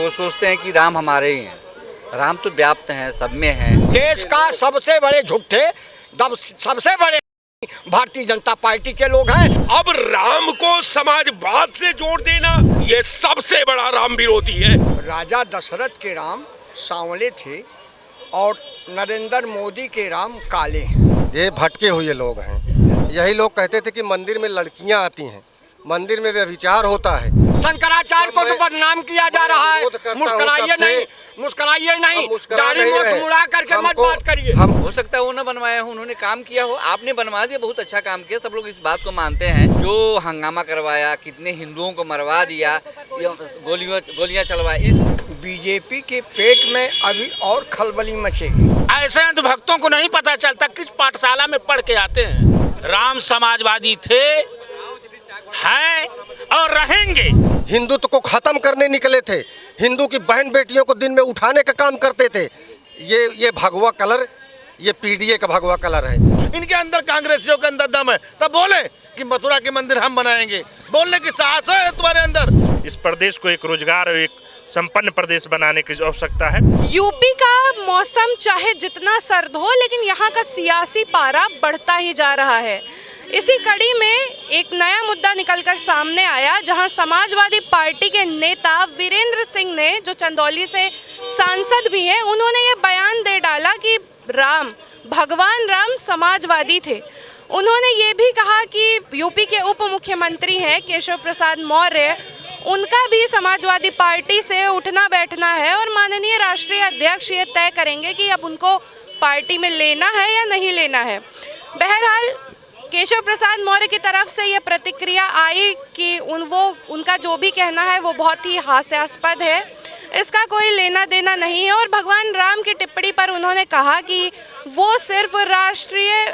वो सोचते हैं कि राम हमारे ही हैं। राम तो व्याप्त हैं, सब में हैं। देश का सबसे बड़े झूठे सबसे बड़े भारतीय जनता पार्टी के लोग हैं। अब राम को समाजवाद से जोड़ देना, ये सबसे बड़ा राम विरोधी है। राजा दशरथ के राम सांवले थे और नरेंद्र मोदी के राम काले हैं। ये भटके हुए लोग हैं। यही लोग कहते थे कि मंदिर में लड़कियां आती हैं, मंदिर में व्यभिचार होता है। शंकराचार्य को तो बदनाम किया जा रहा है। मुस्कुराइए नहीं, मुस्कुराइए नहीं, दाढ़ी मूंछ मुड़ा करके मत बात करिए। हो सकता है वो ना बनवाया हो, उन्होंने काम किया हो, आपने बनवा दिया, बहुत अच्छा काम किया, सब लोग इस बात को मानते हैं। जो हंगामा करवाया, कितने हिंदुओं को मरवा दिया, गोलियां चलवाई, इस बीजेपी के पेट में अभी और खलबली मचेगी। ऐसे अंधभक्तों को नहीं पता चलता किस पाठशाला में पढ़ के आते हैं। राम समाजवादी थे, हैं और रहेंगे। हिंदुत्व को खत्म करने निकले थे, हिंदू की बहन बेटियों को दिन में उठाने का काम करते थे। ये भगवा कलर, ये पीडीए का भगवा कलर है। इनके अंदर, कांग्रेसियों के अंदर दम है, तब बोले कि मथुरा के मंदिर हम बनाएंगे। बोलने की साहस है तुम्हारे अंदर। इस प्रदेश को एक रोजगार और एक संपन्न प्रदेश बनाने की आवश्यकता है। यूपी का मौसम चाहे जितना सर्द हो, लेकिन यहाँ का सियासी पारा बढ़ता ही जा रहा है। इसी कड़ी में एक नया मुद्दा निकलकर सामने आया, जहां समाजवादी पार्टी के नेता वीरेंद्र सिंह ने, जो चंदौली से सांसद भी हैं, उन्होंने ये बयान दे डाला कि भगवान राम समाजवादी थे। उन्होंने ये भी कहा कि यूपी के उप मुख्यमंत्री हैं केशव प्रसाद मौर्य, उनका भी समाजवादी पार्टी से उठना बैठना है और माननीय राष्ट्रीय अध्यक्ष ये तय करेंगे कि अब उनको पार्टी में लेना है या नहीं लेना है। बहरहाल केशव प्रसाद मौर्य की तरफ से ये प्रतिक्रिया आई कि उनका जो भी कहना है वो बहुत ही हास्यास्पद है, इसका कोई लेना देना नहीं है। और भगवान राम की टिप्पणी पर उन्होंने कहा कि वो सिर्फ राष्ट्रीय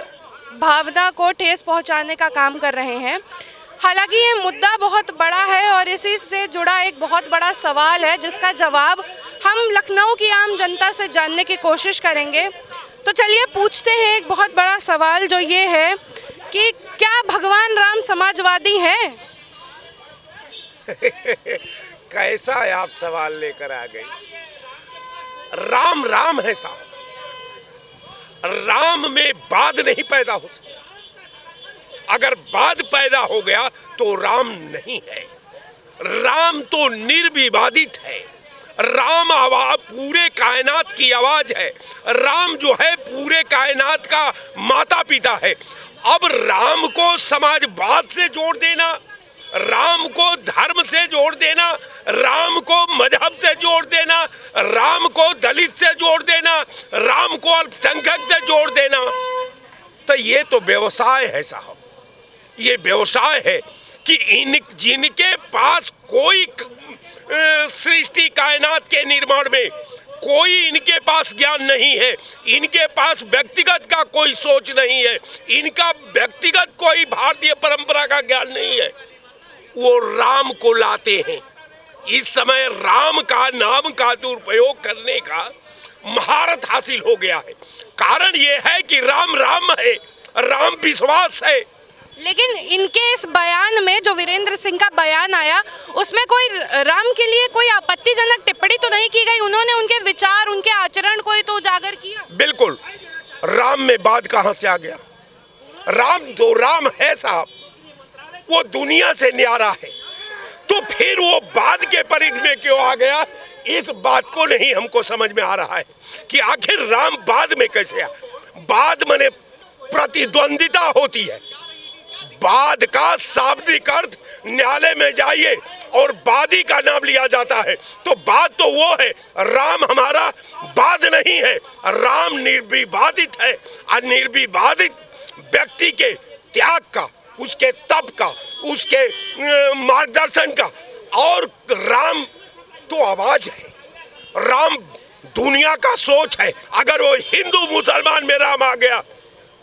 भावना को ठेस पहुंचाने का काम कर रहे हैं। हालांकि ये मुद्दा बहुत बड़ा है और इसी से जुड़ा एक बहुत बड़ा सवाल है, जिसका जवाब हम लखनऊ की आम जनता से जानने की कोशिश करेंगे। तो चलिए पूछते हैं एक बहुत बड़ा सवाल, जो ये है कि क्या भगवान राम समाजवादी हैं? कैसा आप सवाल लेकर आ गए। राम राम है साहब, राम में बाद नहीं पैदा हो सकता। अगर बाद पैदा हो गया तो राम नहीं है। राम तो निर्विवादित है। राम आवाज पूरे कायनात की आवाज है। राम जो है पूरे कायनात का माता पिता है। अब राम को समाजवाद से जोड़ देना, राम को धर्म से जोड़ देना, राम को मजहब से जोड़ देना, राम को दलित से जोड़ देना, राम को अल्पसंख्यक से जोड़ देना, तो ये तो व्यवसाय है साहब। ये व्यवसाय है कि जिनके पास कोई सृष्टि कायनात के निर्माण में कोई इनके पास ज्ञान नहीं है, इनके पास व्यक्तिगत का कोई सोच नहीं है, इनका व्यक्तिगत कोई भारतीय परंपरा का ज्ञान नहीं है, वो राम को लाते हैं। इस समय राम का नाम का दुरुपयोग करने का महारत हासिल हो गया है। कारण ये है कि राम राम है, राम विश्वास है। लेकिन इनके इस बयान में, जो वीरेंद्र सिंह का बयान आया, उसमें कोई राम के लिए कोई आपत्तिजनक टिप्पणी तो नहीं की गई। उन्होंने उनके विचार, उनके आचरण को ही तो उजागर किया। बिल्कुल, राम में बाद कहां से आ गया? राम तो राम है साहब, वो दुनिया से न्यारा है, तो फिर वो बाद के परिधि में क्यों आ गया? इस बात को नहीं हमको समझ में आ रहा है कि आखिर राम बाद में कैसे आया। बाद माने प्रतिद्वंदिता होती है। बाद का शाब्दिक अर्थ न्यायालय में जाइए और वादी का नाम लिया जाता है, तो बाद तो वो है। राम हमारा बाद नहीं है, राम निर्विवादित है। और निर्विवादित व्यक्ति के त्याग का, उसके तप का, उसके मार्गदर्शन का, और राम तो आवाज है, राम दुनिया का सोच है। अगर वो हिंदू मुसलमान में राम आ गया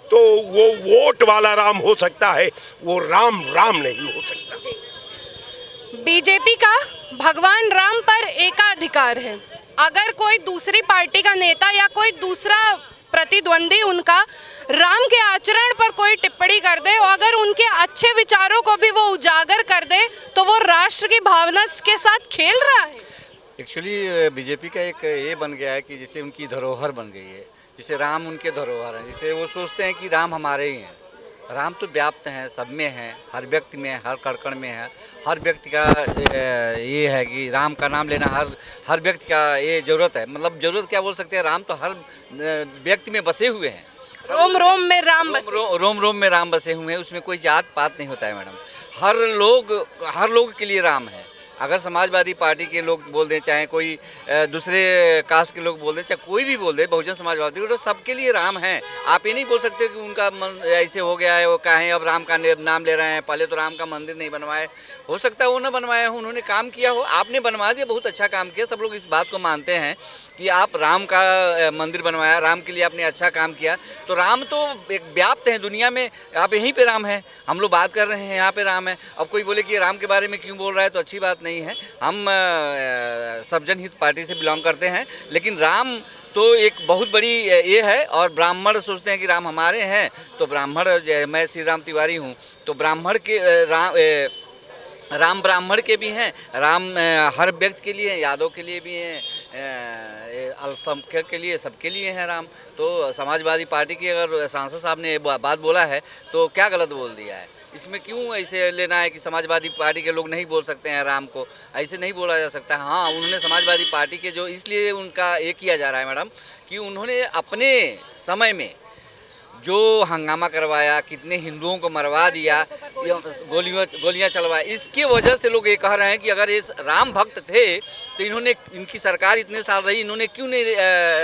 तो वो वोट वाला राम हो सकता है, वो राम राम नहीं हो सकता। बीजेपी का भगवान राम पर एकाधिकार है। अगर कोई दूसरी पार्टी का नेता या कोई दूसरा प्रतिद्वंदी उनका राम के आचरण पर कोई टिप्पणी कर दे और अगर उनके अच्छे विचारों को भी वो उजागर कर दे, तो वो राष्ट्र की भावना के साथ खेल रहा है। एक्चुअली बीजेपी का एक ये बन गया है कि जैसे उनकी धरोहर बन गई है, जैसे राम उनके धरोहर हैं, जैसे वो सोचते हैं कि राम हमारे ही हैं। राम तो व्याप्त हैं, सब में हैं, हर व्यक्ति में है, हर कण में है। हर व्यक्ति का ये है कि राम का नाम लेना हर व्यक्ति का ये ज़रूरत है। मतलब ज़रूरत क्या बोल सकते हैं, राम तो हर व्यक्ति में बसे हुए हैं। रोम रोम में राम बसे। रोम रोम में राम बसे हुए हैं, उसमें कोई जात पात नहीं होता है मैडम। हर लोग के लिए राम है। अगर समाजवादी पार्टी के लोग बोल दें, चाहे कोई दूसरे कास्ट के लोग बोल दें, चाहे कोई भी बोल दे, बहुजन समाजवादी, तो सबके लिए राम है। आप ये नहीं बोल सकते कि उनका मन ऐसे हो गया है, वो कहें अब राम का नाम ले रहे हैं, पहले तो राम का मंदिर नहीं बनवाए। हो सकता है वो ना बनवाए हो, उन्होंने काम किया हो, आपने बनवा दिया, बहुत अच्छा काम किया। सब लोग इस बात को मानते हैं कि आप राम का मंदिर बनवाया, राम के लिए आपने अच्छा काम किया। तो राम तो एक व्याप्त है दुनिया में, आप यहीं पे राम है, हम लोग बात कर रहे हैं यहाँ पे राम है। अब कोई बोले कि राम के बारे में क्यों बोल रहा है, तो अच्छी बात नहीं है। हम सर्वजन हित पार्टी से बिलोंग करते हैं, लेकिन राम तो एक बहुत बड़ी ये है। और ब्राह्मण सोचते हैं कि राम हमारे हैं, तो ब्राह्मण, मैं श्री राम तिवारी हूँ, तो ब्राह्मण के राम ब्राह्मण के भी हैं, राम हर व्यक्ति के लिए, यादव के लिए भी हैं, अल्पसंख्यक के लिए, सबके लिए हैं राम। तो समाजवादी पार्टी की अगर सांसद साहब ने बात बोला है तो क्या गलत बोल दिया है? इसमें क्यों ऐसे लेना है कि समाजवादी पार्टी के लोग नहीं बोल सकते हैं राम को? ऐसे नहीं बोला जा सकता। हाँ, उन्होंने समाजवादी पार्टी के जो, इसलिए उनका ये किया जा रहा है मैडम कि उन्होंने अपने समय में जो हंगामा करवाया, कितने हिंदुओं को मरवा दिया, गोलियां चलवाया, इसकी वजह से लोग ये कह रहे हैं कि अगर ये राम भक्त थे तो इन्होंने, इनकी सरकार इतने साल रही, इन्होंने क्यों नहीं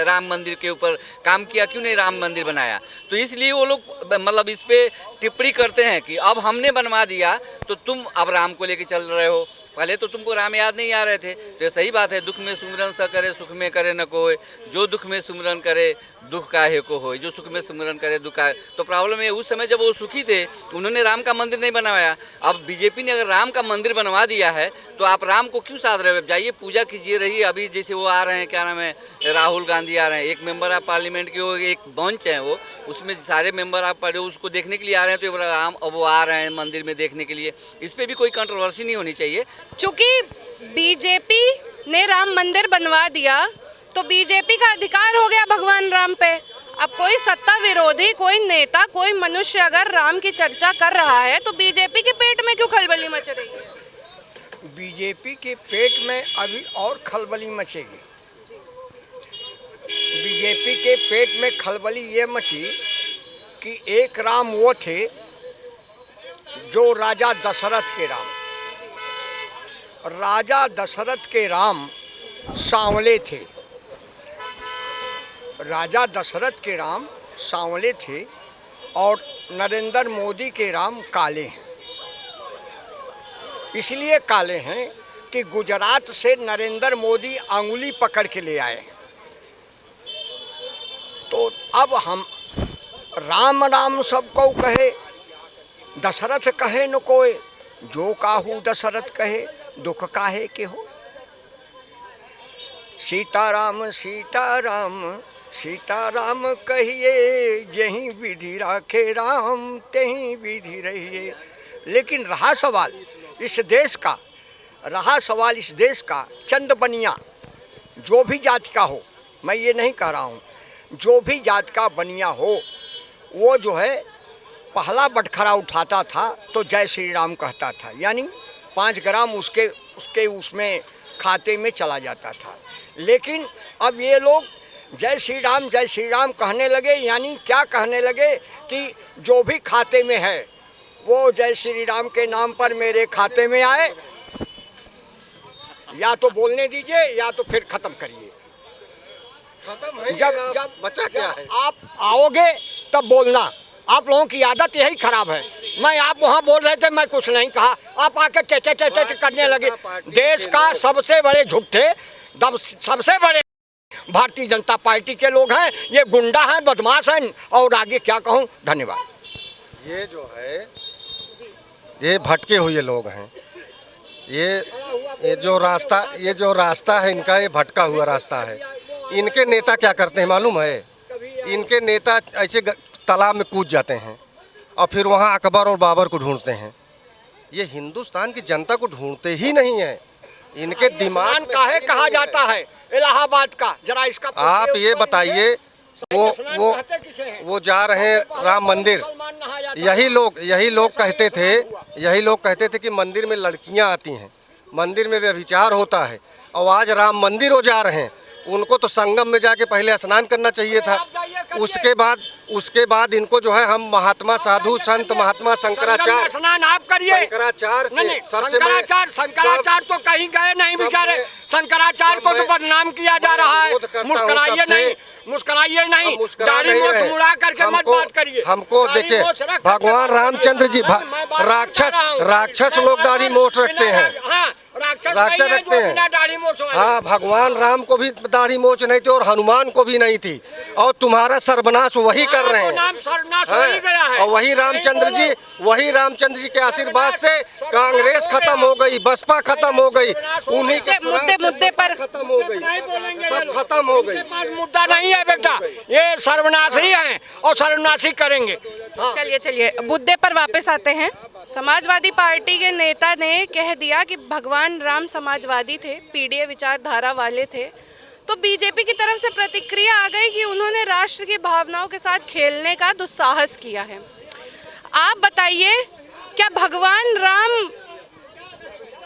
राम मंदिर के ऊपर काम किया, क्यों नहीं राम मंदिर बनाया? तो इसलिए वो लोग मतलब इस पे टिप्पणी करते हैं कि अब हमने बनवा दिया तो तुम अब राम को लेके चल रहे हो। पहले तो तुमको राम याद नहीं आ रहे थे। तो ये सही बात है, दुख में सुमिरन स करे, सुख में करे न कोई, जो दुख में सुमिरन करे दुख काहे को होए, जो सुख में सुमिरन करे दुख काहे। तो प्रॉब्लम है, उस समय जब वो सुखी थे उन्होंने राम का मंदिर नहीं बनवाया। अब बीजेपी ने अगर राम का मंदिर बनवा दिया है तो आप राम को क्यों साध रहे हो? जाइए पूजा कीजिए, रहिए। अभी जैसे वो आ रहे हैं, क्या नाम है, राहुल गांधी आ रहे हैं, एक मेंबर ऑफ पार्लियामेंट के, वो एक मंच है, वो उसमें सारे मेंबर ऑफ पार्टी उसको देखने के लिए आ रहे हैं। तो राम अब वो आ रहे हैं मंदिर में देखने के लिए, इस पर भी कोई कंट्रोवर्सी नहीं होनी चाहिए। चूंकि बीजेपी ने राम मंदिर बनवा दिया तो बीजेपी का अधिकार हो गया भगवान राम पे। अब कोई सत्ता विरोधी, कोई नेता, कोई मनुष्य अगर राम की चर्चा कर रहा है तो बीजेपी के पेट में क्यों खलबली मच रही है? बीजेपी के पेट में अभी और खलबली मचेगी। बीजेपी के पेट में खलबली ये मची कि एक राम वो थे जो राजा दशरथ के राम। राजा दशरथ के राम सांवले थे। राजा दशरथ के राम सांवले थे और नरेंद्र मोदी के राम काले हैं। इसलिए काले हैं कि गुजरात से नरेंद्र मोदी अंगुली पकड़ के ले आए। तो अब हम राम राम सबको कहे, दशरथ कहे न कोई, जो काहू दशरथ कहे दुख काहे के हो। सीताराम सीताराम सीताराम कहिए, जहीं विधि राखे राम तहीं विधि रहिए। लेकिन रहा सवाल इस देश का, चंद बनिया जो भी जाति का हो, मैं ये नहीं कह रहा हूँ, जो भी जात का बनिया हो, वो जो है पहला बटखरा उठाता था तो जय श्री राम कहता था, यानी 5 ग्राम उसमें खाते में चला जाता था। लेकिन अब ये लोग जय श्री राम कहने लगे, यानी क्या कहने लगे कि जो भी खाते में है वो जय श्री राम के नाम पर मेरे खाते में आए। या तो बोलने दीजिए या तो फिर खत्म करिए। जब बचा क्या है? आप आओगे तब बोलना। आप लोगों की आदत यही खराब है। मैं आप वहाँ बोल रहे थे, मैं कुछ नहीं कहा, आप आके चे करने लगे। देश का सबसे बड़े झूठे, सबसे बड़े भारतीय जनता पार्टी के लोग हैं। ये गुंडा हैं, बदमाश हैं, और आगे क्या कहूँ। धन्यवाद। ये जो है, ये भटके हुए लोग हैं। ये जो रास्ता है इनका, ये भटका हुआ रास्ता है। इनके नेता क्या करते हैं मालूम है? इनके नेता ऐसे तालाब में कूद जाते हैं और फिर वहाँ अकबर और बाबर को ढूंढते हैं। ये हिंदुस्तान की जनता को ढूंढते ही नहीं है। इनके दिमाग स्नान में काहे कहा जाता है इलाहाबाद का, जरा इसका आप ये बताइए, वो जा रहे हैं राम मंदिर। यही लोग कहते थे कि मंदिर में लड़कियां आती हैं, मंदिर में व्यभिचार होता है, और आज राम मंदिर वो जा रहे हैं। उनको तो संगम में जाके पहले स्नान करना चाहिए था। उसके बाद इनको जो है हम महात्मा साधु संत महात्मा शंकराचार्य, स्नान आप करिए। शंकराचार्य शंकराचार्य तो कहीं गए नहीं बेचारे। शंकराचार्य को तो बदनाम किया जा रहा है। मुस्कुराइए नहीं, दाढ़ी मोछ मुड़ा करके मत बात करिए। हमको देखिए, भगवान रामचंद्र जी राक्षस लोग दाढ़ी मोछ रखते हैं, राक्षस रखते हैं। हाँ, भगवान राम को भी दाढ़ी मोछ नहीं थी और हनुमान को भी नहीं थी, और तुम्हारा सर्वनाश वही कर रहे हैं। और वही रामचंद्र जी के आशीर्वाद से कांग्रेस खत्म हो गई, बसपा खत्म हो गई, उन्हीं के मुद्दे पर खत्म हो गई, सब खत्म हो गई। मुद्दा नहीं है बेटा, ये सर्वनाशी है और सर्वनाशी करेंगे। चलिए मुद्दे पर वापस आते हैं। समाजवादी पार्टी के नेता ने कह दिया कि भगवान राम समाजवादी थे, पीडीए विचारधारा वाले थे, तो बीजेपी की तरफ से प्रतिक्रिया आ गई कि उन्होंने राष्ट्र की भावनाओं के साथ खेलने का दुस्साहस किया है। आप बताइए, क्या भगवान राम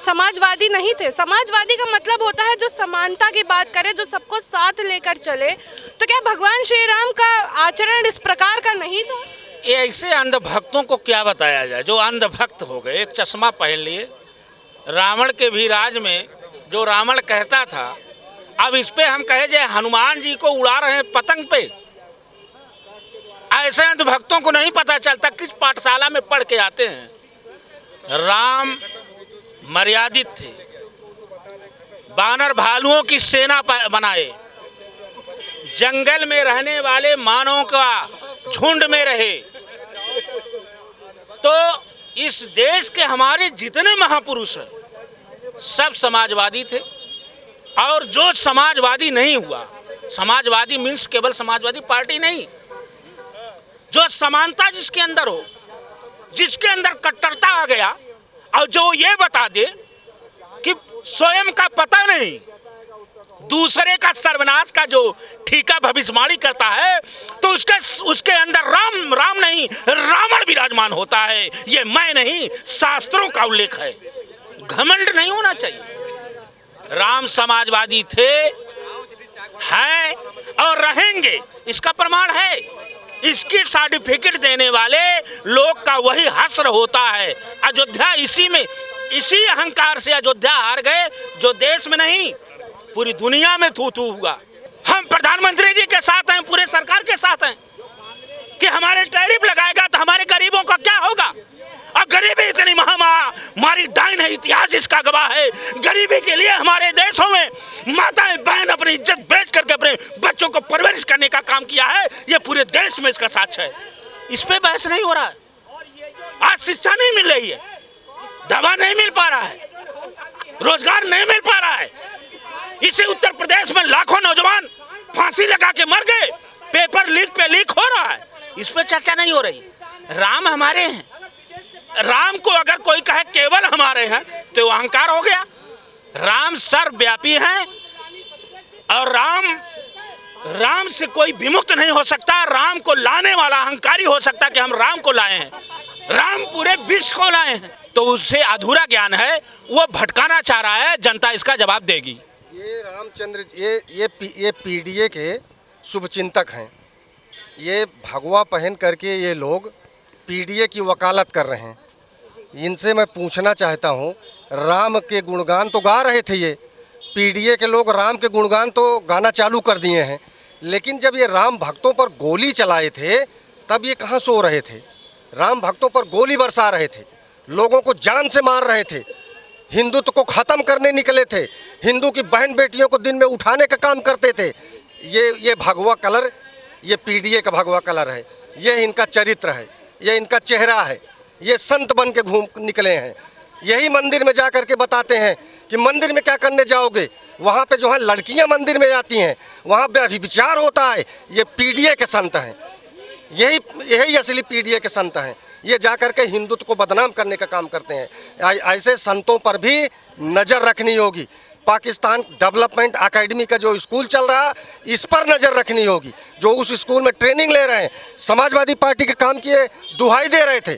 समाजवादी नहीं थे? समाजवादी का मतलब होता है जो समानता की बात करे, जो सबको साथ लेकर चले। तो क्या भगवान श्री राम का आचरण इस प्रकार का नहीं था? ये ऐसे अंधभक्तों को क्या बताया जाए जो अंधभक्त हो गए, एक चश्मा पहन लिए। रावण के भी राज में जो रावण कहता था, अब इस पे हम कहे जाए हनुमान जी को उड़ा रहे हैं पतंग पे। ऐसे अंधभक्तों को नहीं पता चलता किस पाठशाला में पढ़ के आते हैं। राम मर्यादित थे, बानर भालुओं की सेना बनाए, जंगल में रहने वाले मानवों का झुंड में रहे। तो इस देश के हमारे जितने महापुरुष हैं सब समाजवादी थे। और जो समाजवादी नहीं हुआ, समाजवादी मीन्स केवल समाजवादी पार्टी नहीं, जो समानता जिसके अंदर हो, जिसके अंदर कट्टरता आ गया, और जो ये बता दे कि स्वयं का पता नहीं, दूसरे का सर्वनाश का जो ठीका भविष्यवाणी करता है, तो उसके अंदर राम नहीं रावण विराजमान होता है। ये मैं नहीं, शास्त्रों का उल्लेख है। घमंड नहीं होना चाहिए। राम समाजवादी थे, हैं और रहेंगे, इसका प्रमाण है। इसकी सर्टिफिकेट देने वाले लोग का वही हश्र होता है। अयोध्या इसी अहंकार से अयोध्या हार गए, जो देश में नहीं पूरी दुनिया में थू हुआ। हम प्रधानमंत्री जी के साथ हैं, पूरे सरकार के साथ हैं कि हमारे टैरिफ लगाएगा तो हमारे गरीबों का क्या होगा। और गरीबी इतनी महामारी डाइन है, इतिहास इसका गवाह है। गरीबी के लिए हमारे देशों में माताएं बहन अपनी इज्जत बेच करके अपने बच्चों को परवरिश करने का काम किया है। ये पूरे देश में इसका साक्ष्य है। इस पे बहस नहीं हो रहा है। आज शिक्षा नहीं मिल रही है, दवा नहीं मिल पा रहा है, रोजगार नहीं मिल पा रहा है। इसी उत्तर प्रदेश में लाखों नौजवान फांसी लगा के मर गए, पेपर लीक पे लीक हो रहा है। इस पे चर्चा नहीं हो रही। राम हमारे हैं, राम को अगर कोई कहे केवल हमारे हैं तो अहंकार हो गया। राम सर्वव्यापी हैं और राम से कोई विमुक्त नहीं हो सकता। राम को लाने वाला अहंकारी हो सकता कि हम राम को लाए हैं, राम पूरे विश्व को लाए हैं। तो उससे अधूरा ज्ञान है, वो भटकाना चाह रहा है। जनता इसका जवाब देगी। ये रामचंद्र ये पीडीए के शुभचिंतक हैं। ये भगवा पहन करके ये लोग पीडीए की वकालत कर रहे हैं। इनसे मैं पूछना चाहता हूँ, राम के गुणगान तो गा रहे थे ये पीडीए के लोग, राम के गुणगान तो गाना चालू कर दिए हैं, लेकिन जब ये राम भक्तों पर गोली चलाए थे तब ये कहाँ सो रहे थे? राम भक्तों पर गोली बरसा रहे थे, लोगों को जान से मार रहे थे, हिंदुत्व को ख़त्म करने निकले थे, हिंदू की बहन बेटियों को दिन में उठाने का काम करते थे। ये भगवा कलर, ये पीडीए का भगवा कलर है, ये इनका चरित्र है, ये इनका चेहरा है। ये संत बन के घूम निकले हैं। यही मंदिर में जा कर के बताते हैं कि मंदिर में क्या करने जाओगे, वहाँ पे जो है लड़कियाँ मंदिर में जाती हैं, वहाँ व्यभिचार होता है। ये पीडीए के संत हैं, यही असली पीडीए के संत हैं। ये जाकर के हिंदुत्व को बदनाम करने का काम करते हैं। ऐसे संतों पर भी नज़र रखनी होगी। पाकिस्तान डेवलपमेंट एकेडमी का जो स्कूल चल रहा, इस पर नज़र रखनी होगी। जो उस स्कूल में ट्रेनिंग ले रहे हैं, समाजवादी पार्टी के काम किए दुहाई दे रहे थे,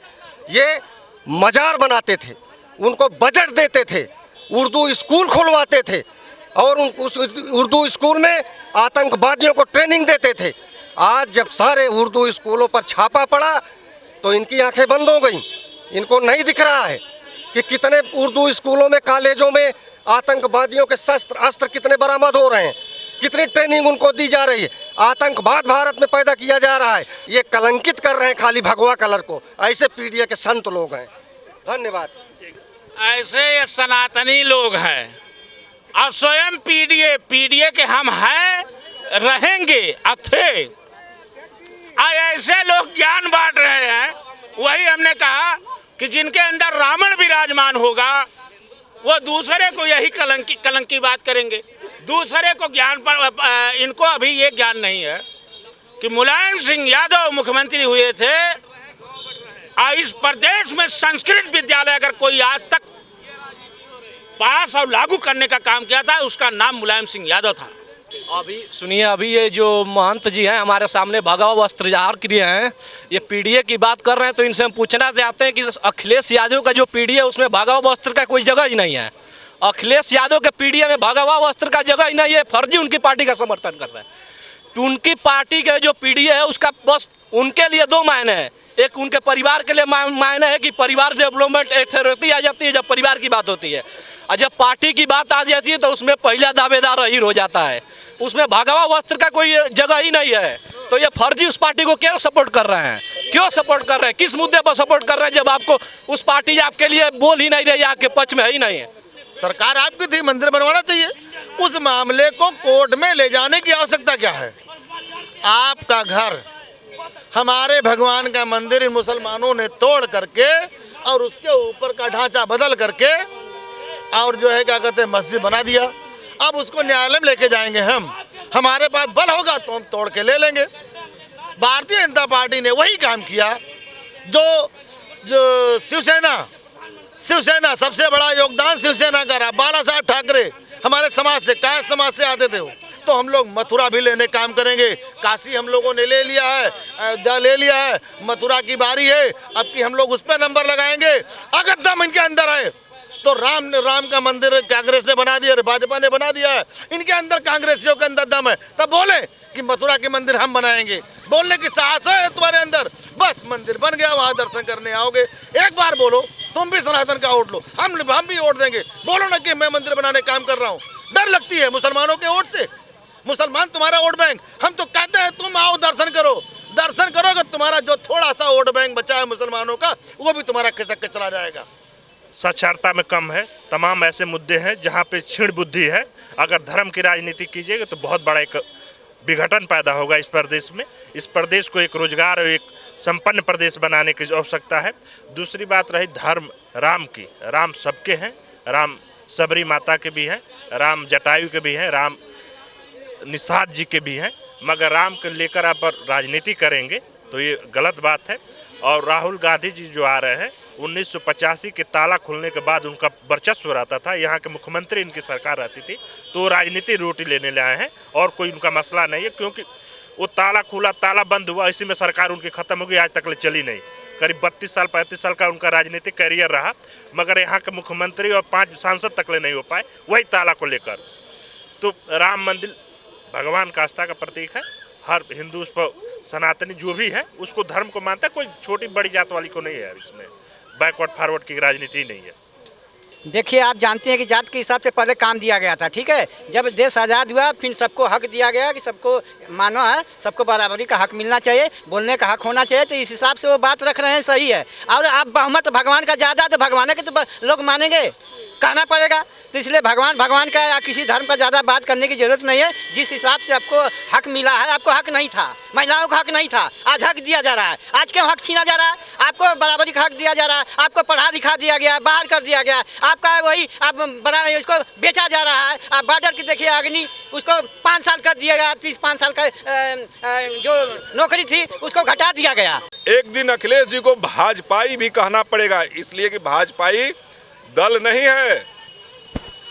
ये मजार बनाते थे, उनको बजट देते थे, उर्दू स्कूल खुलवाते थे और उस उर्दू स्कूल में आतंकवादियों को ट्रेनिंग देते थे। आज जब सारे उर्दू स्कूलों पर छापा पड़ा तो इनकी आंखें बंद हो गई। इनको नहीं दिख रहा है कि कितने उर्दू स्कूलों में, कॉलेजों में आतंकवादियों के शस्त्र अस्त्र कितने बरामद हो रहे हैं, कितनी ट्रेनिंग उनको दी जा रही है। आतंकवाद भारत में पैदा किया जा रहा है। ये कलंकित कर रहे हैं खाली भगवा कलर को। ऐसे पीडीए के संत लोग हैं। धन्यवाद। ऐसे ये सनातनी लोग हैं और स्वयं पीडीए के हम हैं, रहेंगे, थे। ऐसे लोग ज्ञान बांट रहे हैं। वही हमने कहा कि जिनके अंदर रावण विराजमान होगा वो दूसरे को यही कलंकी बात करेंगे, दूसरे को ज्ञान पर। इनको अभी ये ज्ञान नहीं है कि मुलायम सिंह यादव मुख्यमंत्री हुए थे और इस प्रदेश में संस्कृत विद्यालय अगर कोई आज तक पास और लागू करने का काम किया था, उसका नाम मुलायम सिंह यादव था। अभी सुनिए, अभी ये जो महंत जी हैं हमारे सामने भगवा वस्त्र जार किए हैं, ये पीडीए की बात कर रहे हैं, तो इनसे हम पूछना चाहते हैं कि अखिलेश यादव का जो पीडीए है उसमें भगवा वस्त्र का कोई जगह ही नहीं है। अखिलेश यादव के पीडीए में भगवा वस्त्र का जगह ही नहीं है। फर्जी उनकी पार्टी का समर्थन कर रहे हैं। उनकी पार्टी के जो पीडीए है उसका बस उनके लिए दो मायने हैं। एक उनके परिवार के लिए मायने है कि परिवार डेवलपमेंट अथॉरिटी आ जाती है जब परिवार की बात होती है, और जब पार्टी की बात आ जाती है तो उसमें पहला दावेदार अहीर हो जाता है। उसमें भगवा वस्त्र का कोई जगह ही नहीं है। तो ये फर्जी उस पार्टी को क्यों सपोर्ट कर रहे हैं? क्यों सपोर्ट कर रहे हैं? किस मुद्दे पर सपोर्ट कर रहे हैं जब आपको उस पार्टी आपके लिए बोल ही नहीं रही, आपके पक्ष में ही नहीं है? सरकार आपकी थी, मंदिर बनवाना चाहिए। उस मामले को कोर्ट में ले जाने की आवश्यकता क्या है? आपका घर, हमारे भगवान का मंदिर इन मुसलमानों ने तोड़ करके और उसके ऊपर का ढांचा बदल करके और जो है क्या कहते हैं मस्जिद बना दिया। अब उसको न्यायालय में लेके जाएंगे हम, हमारे पास बल होगा तो हम तोड़ के ले लेंगे। भारतीय जनता पार्टी ने वही काम किया जो शिवसेना सबसे बड़ा योगदान शिवसेना का रहा। बाला साहब ठाकरे हमारे समाज से, कायस्थ समाज से आते थे वो। तो हम लोग मथुरा भी लेने काम करेंगे। काशी हम लोगों ने ले लिया है, अयोध्या ले लिया है, मथुरा की बारी है। अब की हम लोग उस पर नंबर लगाएंगे। अगर दम इनके अंदर है तो राम का मंदिर कांग्रेस ने बना दिया, भाजपा ने बना दिया है। इनके अंदर, कांग्रेसियों के अंदर दम है, तब बोले कि मथुरा के मंदिर हम बनाएंगे। बोलने की साहस है तुम्हारे अंदर, बस मंदिर बन गया, वहाँ दर्शन करने आओगे। एक बार बोलो तुम भी सनातन का वोट लो, हम भी वोट देंगे। बोलो ना कि मैं मंदिर बनाने काम कर रहा हूँ। डर लगती है मुसलमानों के वोट से। मुसलमान तुम्हारा वोट बैंक। हम तो कहते हैं तुम आओ दर्शन करो। दर्शन करोगे तुम्हारा जो थोड़ा सा वोट बैंक बचा है मुसलमानों का, वो भी तुम्हारा खिसक के चला जाएगा। साक्षरता में कम है। तमाम ऐसे मुद्दे हैं जहाँ पे क्षीण बुद्धि है। अगर धर्म की राजनीति कीजिएगा तो बहुत बड़ा एक विघटन पैदा होगा इस प्रदेश में। इस प्रदेश को एक रोजगार और एक संपन्न प्रदेश बनाने की आवश्यकता है। दूसरी बात रही धर्म राम की। राम सबके हैं, राम सबरी माता के भी हैं, राम जटायु के भी हैं, राम निषाद जी के भी हैं। मगर राम के लेकर आप राजनीति करेंगे तो ये गलत बात है। और राहुल गांधी जी जो आ रहे हैं, 1985 के ताला खुलने के बाद उनका वर्चस्व रहता था, यहाँ के मुख्यमंत्री इनकी सरकार रहती थी, तो राजनीति रोटी लेने ले आए हैं और कोई उनका मसला नहीं है। क्योंकि वो ताला खुला, ताला बंद हुआ, इसी में सरकार उनकी ख़त्म हो गई, आज तक चली नहीं। करीब 32 साल 35 साल का उनका राजनीतिक करियर रहा, मगर यहाँ के मुख्यमंत्री और 5 सांसद तक नहीं हो पाए वही ताला को लेकर। तो राम मंदिर भगवान का आस्था का प्रतीक है। हर हिंदू उस पर, सनातनी जो भी है उसको धर्म को मानता है। कोई छोटी बड़ी जात वाली को नहीं है। इसमें बैकवर्ड फॉरवर्ड की राजनीति नहीं है। देखिए, आप जानते हैं कि जात के हिसाब से पहले काम दिया गया था, ठीक है। जब देश आज़ाद हुआ फिर सबको हक दिया गया कि सबको मानो है, सबको बराबरी का हक मिलना चाहिए, बोलने का हक होना चाहिए। तो इस हिसाब से वो बात रख रहे हैं, सही है। और आप बहुमत भगवान का ज़्यादा तो भगवान के तो लोग मानेंगे। कहना पड़ेगा। तो इसलिए भगवान का या किसी धर्म पर ज़्यादा बात करने की ज़रूरत नहीं है। जिस हिसाब से आपको हक मिला है, आपको हक नहीं था, महिलाओं को हक नहीं था, आज हक दिया जा रहा है। आज क्यों हक छीना जा रहा है? आपको बराबरी का हक दिया जा रहा है, आपको पढ़ा लिखा दिया गया, बाहर कर दिया गया, आपका वही आप बड़ा उसको बेचा जा रहा है। आप बॉर्डर की देखिए अग्नि, उसको 5 साल कर दिया गया, 5 साल का जो नौकरी थी उसको घटा दिया गया। एक दिन अखिलेश जी को भाजपाई भी कहना पड़ेगा, इसलिए कि भाजपाई दल नहीं है,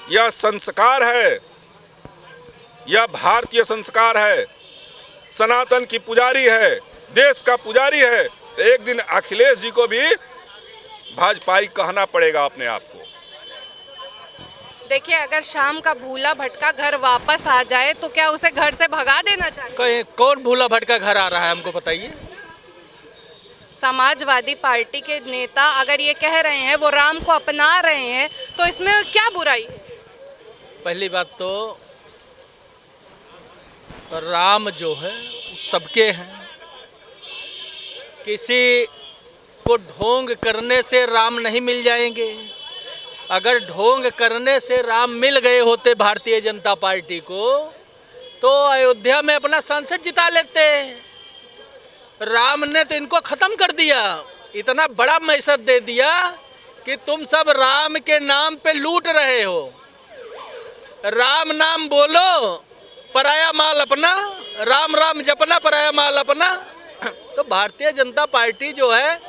यह संस्कार है, यह भारतीय संस्कार है, सनातन की पुजारी है, देश का पुजारी है। तो एक दिन अखिलेश जी को भी भाजपाई कहना पड़ेगा अपने आप को। देखिए, अगर शाम का भूला भटका घर वापस आ जाए तो क्या उसे घर से भगा देना चाहिए? कौन भूला भटका घर आ रहा है, हमको बताइए। समाजवादी पार्टी के नेता अगर ये कह रहे हैं, वो राम को अपना रहे हैं, तो इसमें क्या बुराई है? पहली बात तो राम जो है सबके हैं, किसी को ढोंग करने से राम नहीं मिल जाएंगे। अगर ढोंग करने से राम मिल गए होते भारतीय जनता पार्टी को, तो अयोध्या में अपना सांसद जिता लेते। राम ने तो इनको खत्म कर दिया, इतना बड़ा मैसेज दे दिया कि तुम सब राम के नाम पे लूट रहे हो। राम नाम बोलो, पराया माल अपना, राम राम जपना, पराया माल अपना। तो भारतीय जनता पार्टी जो है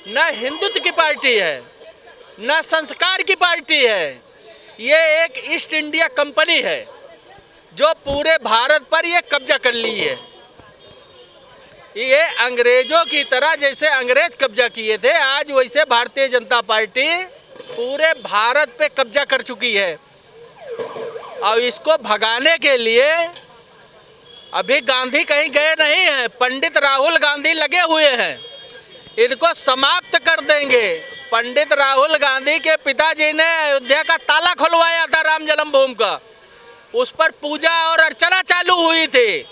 न हिंदुत्व की पार्टी है, न संस्कार की पार्टी है, ये एक ईस्ट इंडिया कंपनी है जो पूरे भारत पर ये कब्जा कर ली है। ये अंग्रेजों की तरह जैसे अंग्रेज कब्जा किए थे, आज वैसे भारतीय जनता पार्टी पूरे भारत पे कब्जा कर चुकी है। और इसको भगाने के लिए अभी गांधी कहीं गए नहीं हैं, पंडित राहुल गांधी लगे हुए हैं, इनको समाप्त कर देंगे। पंडित राहुल गांधी के पिताजी ने अयोध्या का ताला खुलवाया था राम जन्मभूमि का, उस पर पूजा और अर्चना चालू हुई थी।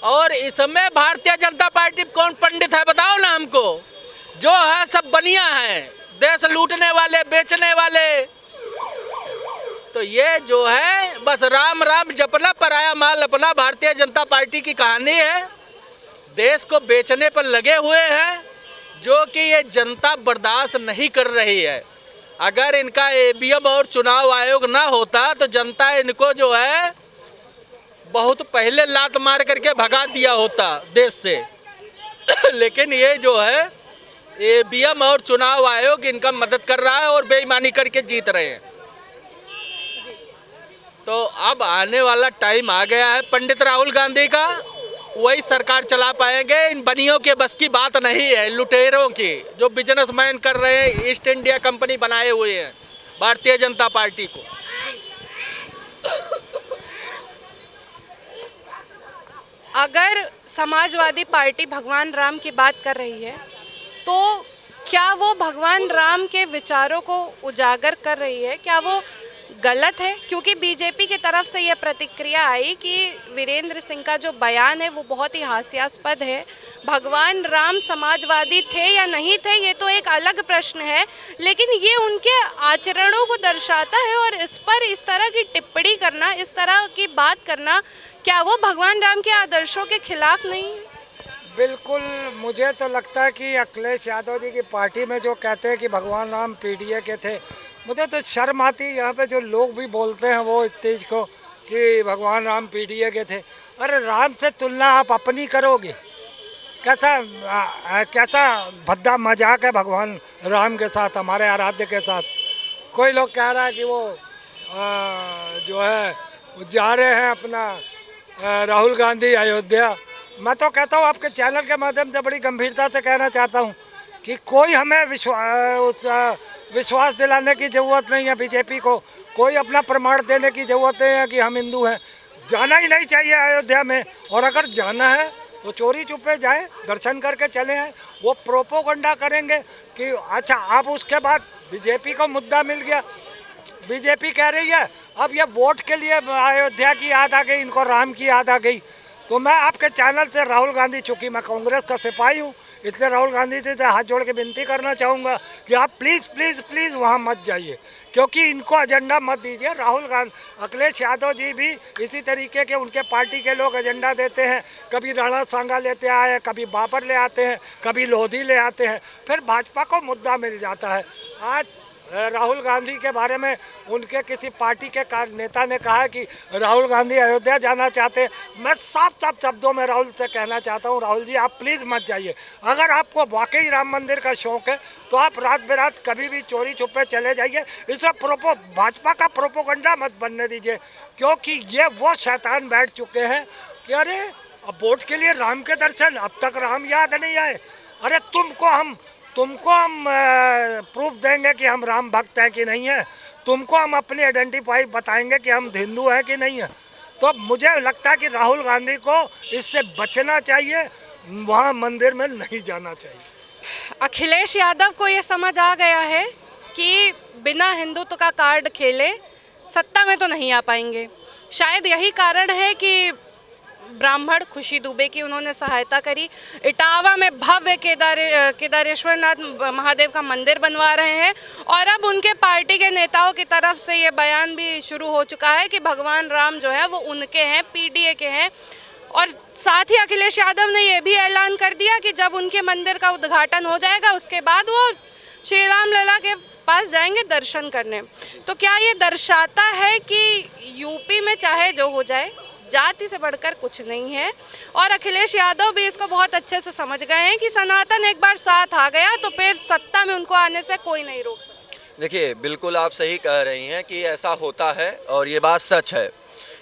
और इसमें भारतीय जनता पार्टी कौन पंडित है बताओ ना हमको? जो है सब बनिया है, देश लूटने वाले, बेचने वाले। तो ये जो है बस राम राम जपना, पराया माल अपना, भारतीय जनता पार्टी की कहानी है। देश को बेचने पर लगे हुए हैं, जो कि ये जनता बर्दाश्त नहीं कर रही है। अगर इनका ईवीएम और चुनाव आयोग ना होता तो जनता इनको जो है बहुत पहले लात मार करके भगा दिया होता देश से। लेकिन ये जो है ईवीएम और चुनाव आयोग इनका मदद कर रहा है और बेईमानी करके जीत रहे हैं। तो अब आने वाला टाइम आ गया है पंडित राहुल गांधी का, वही सरकार चला पाएंगे। इन बनियों के बस की बात नहीं है, लुटेरों की, जो बिजनेसमैन कर रहे हैं, ईस्ट इंडिया कंपनी बनाए हुए हैं भारतीय जनता पार्टी को। अगर समाजवादी पार्टी भगवान राम की बात कर रही है, तो क्या वो भगवान राम के विचारों को उजागर कर रही है? क्या वो गलत है? क्योंकि बीजेपी की तरफ से यह प्रतिक्रिया आई कि वीरेंद्र सिंह का जो बयान है वो बहुत ही हास्यास्पद है। भगवान राम समाजवादी थे या नहीं थे ये तो एक अलग प्रश्न है, लेकिन ये उनके आचरणों को दर्शाता है। और इस पर इस तरह की टिप्पणी करना, इस तरह की बात करना, क्या वो भगवान राम के आदर्शों के खिलाफ नहीं है? बिल्कुल, मुझे तो लगता है कि अखिलेश यादव जी की पार्टी में जो कहते हैं कि भगवान राम पीडीए के थे, मुझे तो शर्म आती है। यहाँ पे जो लोग भी बोलते हैं वो इस चीज़ को कि भगवान राम पीडीए के थे। अरे राम से तुलना आप अपनी करोगे? कैसा भद्दा मजाक है भगवान राम के साथ, हमारे आराध्य के साथ। कोई लोग कह रहा है कि वो जो है जा रहे हैं अपना राहुल गांधी अयोध्या। मैं तो कहता हूँ आपके चैनल के माध्यम से बड़ी गंभीरता से कहना चाहता हूँ कि कोई हमें विश्वास दिलाने की ज़रूरत नहीं है बीजेपी को, कोई अपना प्रमाण देने की ज़रूरत नहीं है कि हम हिंदू हैं। जाना ही नहीं चाहिए अयोध्या में, और अगर जाना है तो चोरी चुपे जाएं, दर्शन करके चले आए। वो प्रोपोगंडा करेंगे कि अच्छा अब उसके बाद बीजेपी को मुद्दा मिल गया, बीजेपी कह रही है अब ये वोट के लिए अयोध्या की याद आ गई, इनको राम की याद आ गई। तो मैं आपके चैनल से राहुल गांधी, चूँकि मैं कांग्रेस का सिपाही हूँ, इसलिए राहुल गांधी जी से हाथ जोड़ के विनती करना चाहूँगा कि आप प्लीज़ प्लीज़ प्लीज़ वहाँ मत जाइए, क्योंकि इनको एजेंडा मत दीजिए। राहुल गांधी, अखिलेश यादव जी भी इसी तरीके के उनके पार्टी के लोग एजेंडा देते हैं। कभी राणा सांगा लेते आए, कभी बाबर ले आते हैं, कभी लोधी ले आते हैं, फिर भाजपा को मुद्दा मिल जाता है। आज राहुल गांधी के बारे में उनके किसी पार्टी के नेता ने कहा कि राहुल गांधी अयोध्या जाना चाहते हैं। मैं साफ साफ शब्दों में राहुल से कहना चाहता हूं, राहुल जी आप प्लीज़ मत जाइए। अगर आपको वाकई राम मंदिर का शौक़ है तो आप रात बेरात कभी भी चोरी छुपे चले जाइए। इसे भाजपा का प्रोपोगंडा मत बनने दीजिए, क्योंकि ये वो शैतान बैठ चुके हैं कि अरे अब वोट के लिए राम के दर्शन, अब तक राम याद नहीं आए। अरे तुमको हम प्रूफ देंगे कि हम राम भक्त हैं कि नहीं है, तुमको हम अपनी आइडेंटिफाई बताएंगे कि हम हिंदू हैं कि नहीं है। तो मुझे लगता है कि राहुल गांधी को इससे बचना चाहिए, वहाँ मंदिर में नहीं जाना चाहिए। अखिलेश यादव को ये समझ आ गया है कि बिना हिंदुत्व का कार्ड खेले सत्ता में तो नहीं आ पाएंगे। शायद यही कारण है कि ब्राह्मण खुशी दुबे की उन्होंने सहायता करी। इटावा में भव्य केदारेश्वरनाथ महादेव का मंदिर बनवा रहे हैं, और अब उनके पार्टी के नेताओं की तरफ से ये बयान भी शुरू हो चुका है कि भगवान राम जो है वो उनके हैं, पीडीए के हैं। और साथ ही अखिलेश यादव ने ये भी ऐलान कर दिया कि जब उनके मंदिर का उद्घाटन हो जाएगा उसके बाद वो श्री राम लला के पास जाएंगे दर्शन करने। तो क्या ये दर्शाता है कि यूपी में चाहे जो हो जाए जाति से बढ़कर कुछ नहीं है, और अखिलेश यादव भी इसको बहुत अच्छे से समझ गए हैं कि सनातन एक बार साथ आ गया तो फिर सत्ता में उनको आने से कोई नहीं रोक सकता। देखिए, बिल्कुल आप सही कह रही हैं कि ऐसा होता है, और ये बात सच है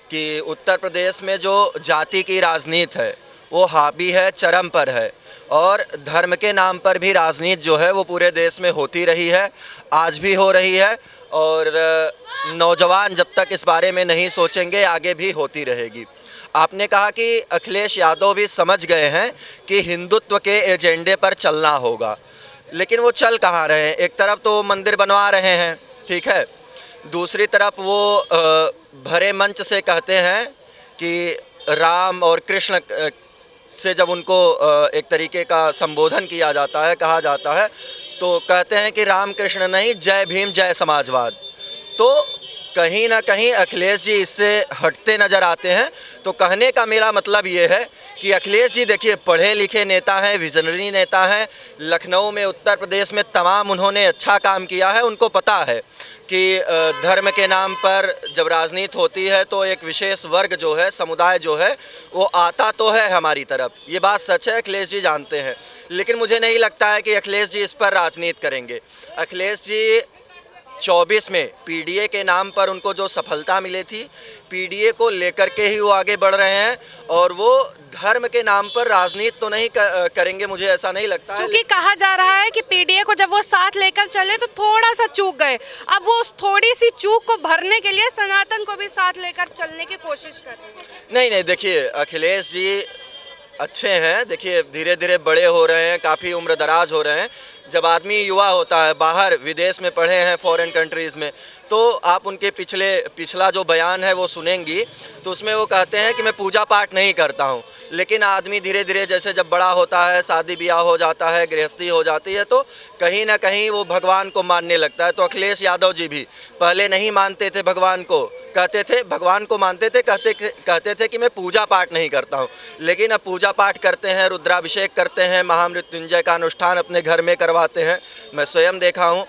कि उत्तर प्रदेश में जो जाति की राजनीति है वो हावी है, चरम पर है, और धर्म के नाम पर भी राजनीति जो है वो पूरे देश में होती रही है, आज भी हो रही है, और नौजवान जब तक इस बारे में नहीं सोचेंगे आगे भी होती रहेगी। आपने कहा कि अखिलेश यादव भी समझ गए हैं कि हिंदुत्व के एजेंडे पर चलना होगा, लेकिन वो चल कहाँ रहे हैं। एक तरफ तो मंदिर बनवा रहे हैं, ठीक है, दूसरी तरफ वो भरे मंच से कहते हैं कि राम और कृष्ण से जब उनको एक तरीके का संबोधन किया जाता है, कहा जाता है, तो कहते हैं कि राम कृष्ण नहीं, जय भीम जय समाजवाद। तो कहीं ना कहीं अखिलेश जी इससे हटते नज़र आते हैं। तो कहने का मेरा मतलब ये है कि अखिलेश जी देखिए पढ़े लिखे नेता हैं, विजनरी नेता हैं। लखनऊ में, उत्तर प्रदेश में तमाम उन्होंने अच्छा काम किया है। उनको पता है कि धर्म के नाम पर जब राजनीति होती है तो एक विशेष वर्ग जो है, समुदाय जो है, वो आता तो है हमारी तरफ, ये बात सच है, अखिलेश जी जानते हैं। लेकिन मुझे नहीं लगता है कि अखिलेश जी इस पर राजनीति करेंगे। अखिलेश जी 24 में पीडीए के नाम पर उनको जो सफलता मिली थी, पीडीए को लेकर के ही वो आगे बढ़ रहे हैं, और वो धर्म के नाम पर राजनीति तो नहीं करेंगे, मुझे ऐसा नहीं लगता है। क्योंकि कहा जा रहा है कि पीडीए को जब वो साथ लेकर चले तो थोड़ा सा चूक गए, अब वो उस थोड़ी सी चूक को भरने के लिए सनातन को भी साथ लेकर चलने की कोशिश कर रहे हैं। नहीं, देखिए अखिलेश जी अच्छे हैं, देखिए धीरे धीरे बड़े हो रहे हैं, काफ़ी उम्र दराज हो रहे हैं। जब आदमी युवा होता है, बाहर विदेश में पढ़े हैं, फॉरेन कंट्रीज़ में, तो आप उनके पिछला जो बयान है वो सुनेंगी तो उसमें वो कहते हैं कि मैं पूजा पाठ नहीं करता हूँ। लेकिन आदमी धीरे धीरे जैसे जब बड़ा होता है, शादी ब्याह हो जाता है, गृहस्थी हो जाती है, तो कहीं ना कहीं वो भगवान को मानने लगता है। तो अखिलेश यादव जी भी पहले नहीं मानते थे भगवान को, कहते थे भगवान को मानते थे, कहते थे कि मैं पूजा पाठ नहीं करता हूँ, लेकिन अब पूजा पाठ करते हैं, रुद्राभिषेक करते हैं, महामृत्युंजय का अनुष्ठान अपने घर में करवाते हैं, मैं स्वयं देखा हूँ,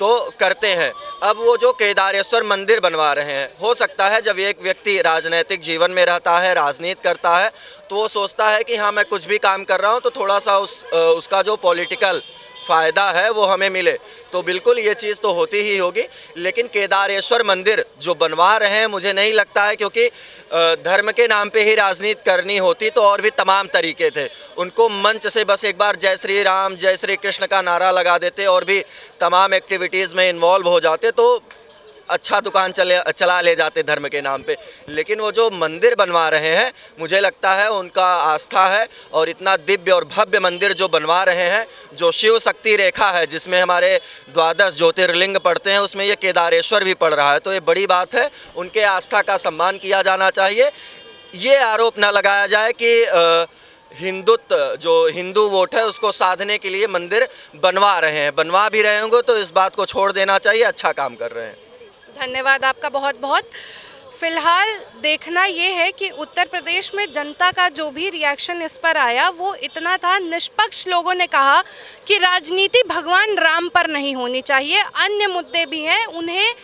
तो करते हैं। अब वो जो केदारेश्वर मंदिर बनवा रहे हैं, हो सकता है जब एक व्यक्ति राजनीतिक जीवन में रहता है, राजनीति करता है, तो वो सोचता है कि हाँ मैं कुछ भी काम कर रहा हूँ तो थोड़ा सा उसका जो पॉलिटिकल फ़ायदा है वो हमें मिले, तो बिल्कुल ये चीज़ तो होती ही होगी। लेकिन केदारेश्वर मंदिर जो बनवा रहे हैं, मुझे नहीं लगता है, क्योंकि धर्म के नाम पे ही राजनीति करनी होती तो और भी तमाम तरीके थे। उनको मंच से बस एक बार जय श्री राम जय श्री कृष्ण का नारा लगा देते और भी तमाम एक्टिविटीज़ में इन्वॉल्व हो जाते तो अच्छा दुकान चला ले जाते धर्म के नाम पे। लेकिन वो जो मंदिर बनवा रहे हैं, मुझे लगता है उनका आस्था है, और इतना दिव्य और भव्य मंदिर जो बनवा रहे हैं, जो शिव शक्ति रेखा है जिसमें हमारे 12 ज्योतिर्लिंग पड़ते हैं, उसमें ये केदारेश्वर भी पड़ रहा है, तो ये बड़ी बात है। उनके आस्था का सम्मान किया जाना चाहिए। ये आरोप न लगाया जाए कि हिंदुत्व, जो हिंदू वोट है उसको साधने के लिए मंदिर बनवा रहे हैं, बनवा भी रहे होंगे, तो इस बात को छोड़ देना चाहिए। अच्छा काम कर रहे हैं। धन्यवाद आपका बहुत बहुत। फिलहाल देखना ये है कि उत्तर प्रदेश में जनता का जो भी रिएक्शन इस पर आया वो इतना था। निष्पक्ष लोगों ने कहा कि राजनीति भगवान राम पर नहीं होनी चाहिए, अन्य मुद्दे भी हैं, उन्हें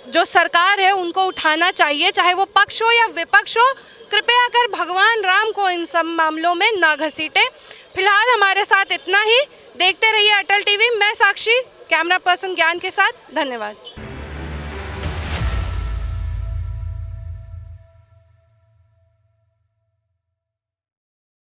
जो सरकार है उनको उठाना चाहिए, चाहे वो पक्ष हो या विपक्ष हो। कृपया कर भगवान राम को इन सब मामलों में ना घसीटे। फिलहाल हमारे साथ इतना ही। देखते रहिए अटल टीवी। मैं साक्षी, कैमरा पर्सन ज्ञान के साथ। धन्यवाद।